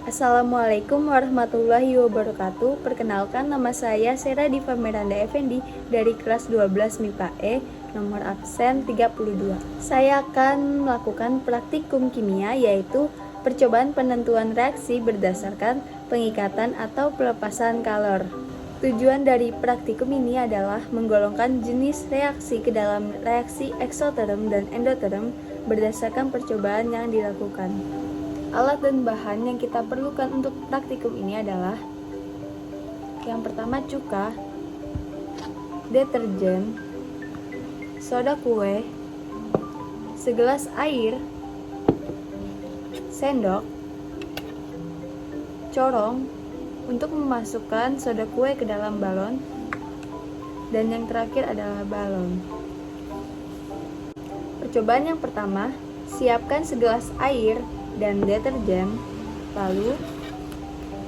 Assalamualaikum warahmatullahi wabarakatuh. Perkenalkan, nama saya Sera Diva Miranda Effendi dari kelas 12 MIPA E, nomor absen 32. Saya akan melakukan praktikum kimia, yaitu percobaan penentuan reaksi berdasarkan pengikatan atau pelepasan kalor. Tujuan dari praktikum ini adalah menggolongkan jenis reaksi ke dalam reaksi eksoterm dan endoterm berdasarkan percobaan yang dilakukan. Alat dan bahan yang kita perlukan untuk praktikum ini adalah yang pertama cuka, deterjen, soda kue, segelas air, sendok, corong untuk memasukkan soda kue ke dalam balon, dan yang terakhir adalah balon. Percobaan yang pertama, siapkan segelas air dan deterjen, lalu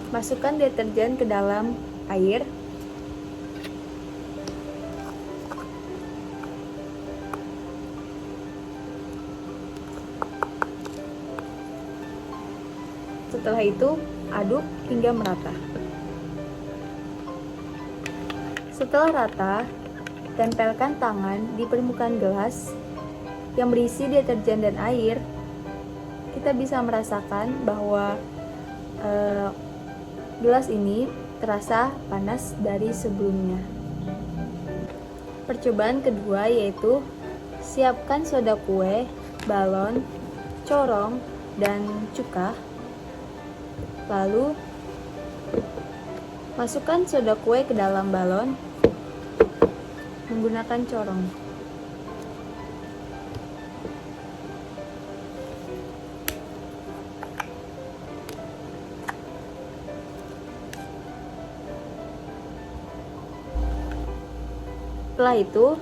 masukkan deterjen ke dalam air. Setelah itu, aduk hingga merata. Setelah rata, tempelkan tangan di permukaan gelas yang berisi deterjen dan air. Kita bisa merasakan bahwa gelas ini terasa panas dari sebelumnya. Percobaan kedua yaitu siapkan soda kue, balon, corong, dan cuka. Lalu masukkan soda kue ke dalam balon menggunakan corong. Setelah itu,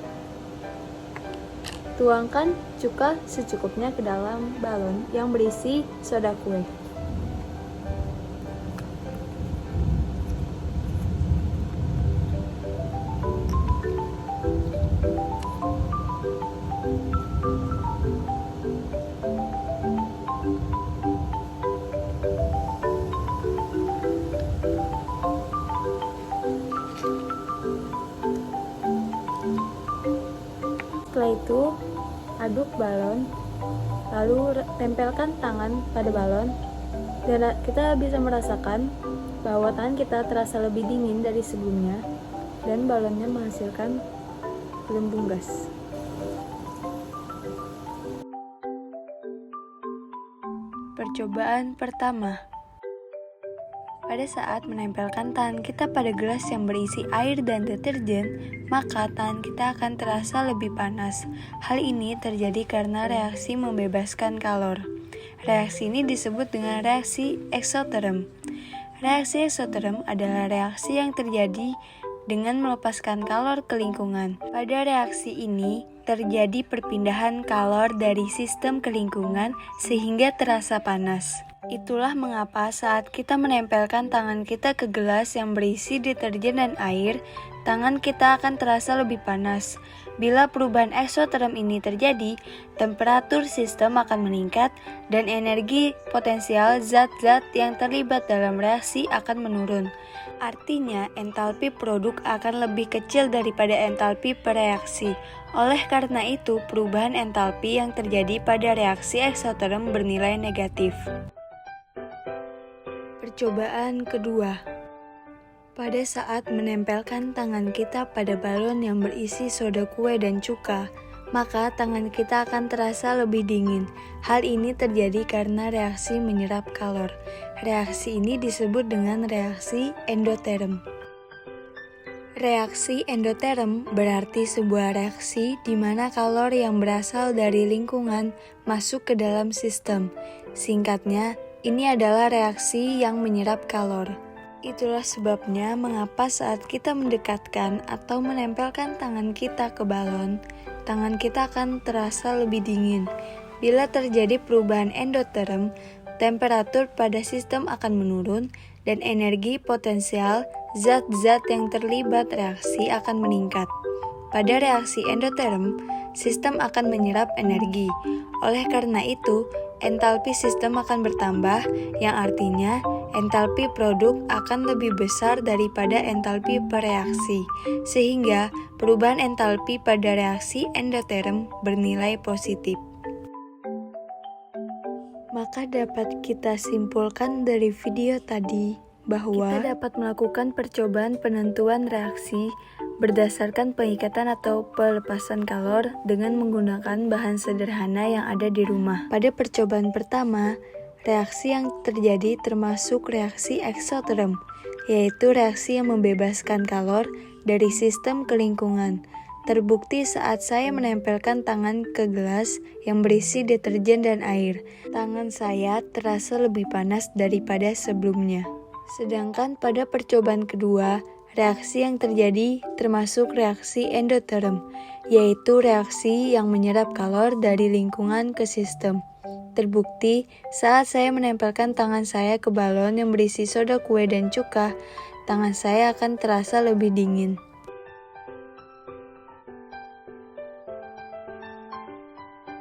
tuangkan cuka secukupnya ke dalam balon yang berisi soda kue. Setelah itu, aduk balon, lalu tempelkan tangan pada balon, dan kita bisa merasakan bahwa tangan kita terasa lebih dingin dari sebelumnya, dan balonnya menghasilkan gelembung gas. Percobaan pertama. Pada saat menempelkan tangan kita pada gelas yang berisi air dan deterjen, maka tangan kita akan terasa lebih panas. Hal ini terjadi karena reaksi membebaskan kalor. Reaksi ini disebut dengan reaksi eksoterm. Reaksi eksoterm adalah reaksi yang terjadi dengan melepaskan kalor ke lingkungan. Pada reaksi ini, terjadi perpindahan kalor dari sistem ke lingkungan sehingga terasa panas. Itulah mengapa saat kita menempelkan tangan kita ke gelas yang berisi deterjen dan air, tangan kita akan terasa lebih panas. Bila perubahan eksoterm ini terjadi, temperatur sistem akan meningkat dan energi potensial zat-zat yang terlibat dalam reaksi akan menurun. Artinya, entalpi produk akan lebih kecil daripada entalpi per reaksi. Oleh karena itu, perubahan entalpi yang terjadi pada reaksi eksoterm bernilai negatif. Percobaan kedua. Pada saat menempelkan tangan kita pada balon yang berisi soda kue dan cuka, maka tangan kita akan terasa lebih dingin. Hal ini terjadi karena reaksi menyerap kalor. Reaksi ini disebut dengan reaksi endoterm. Reaksi endoterm berarti sebuah reaksi di mana kalor yang berasal dari lingkungan masuk ke dalam sistem. Singkatnya, ini adalah reaksi yang menyerap kalor. Itulah sebabnya mengapa saat kita mendekatkan atau menempelkan tangan kita ke balon, tangan kita akan terasa lebih dingin. Bila terjadi perubahan endoterm, temperatur pada sistem akan menurun dan energi potensial zat-zat yang terlibat reaksi akan meningkat. Pada reaksi endoterm, sistem akan menyerap energi. Oleh karena itu, entalpi sistem akan bertambah, yang artinya entalpi produk akan lebih besar daripada entalpi per reaksi, sehingga perubahan entalpi pada reaksi endoterm bernilai positif. Maka dapat kita simpulkan dari video tadi bahwa kita dapat melakukan percobaan penentuan reaksi berdasarkan pengikatan atau pelepasan kalor dengan menggunakan bahan sederhana yang ada di rumah. Pada percobaan pertama, reaksi yang terjadi termasuk reaksi eksoterm, yaitu reaksi yang membebaskan kalor dari sistem ke lingkungan. Terbukti saat saya menempelkan tangan ke gelas yang berisi deterjen dan air. Tangan saya terasa lebih panas daripada sebelumnya. Sedangkan pada percobaan kedua, reaksi yang terjadi termasuk reaksi endoterm, yaitu reaksi yang menyerap kalor dari lingkungan ke sistem. Terbukti saat saya menempelkan tangan saya ke balon yang berisi soda kue dan cuka, tangan saya akan terasa lebih dingin.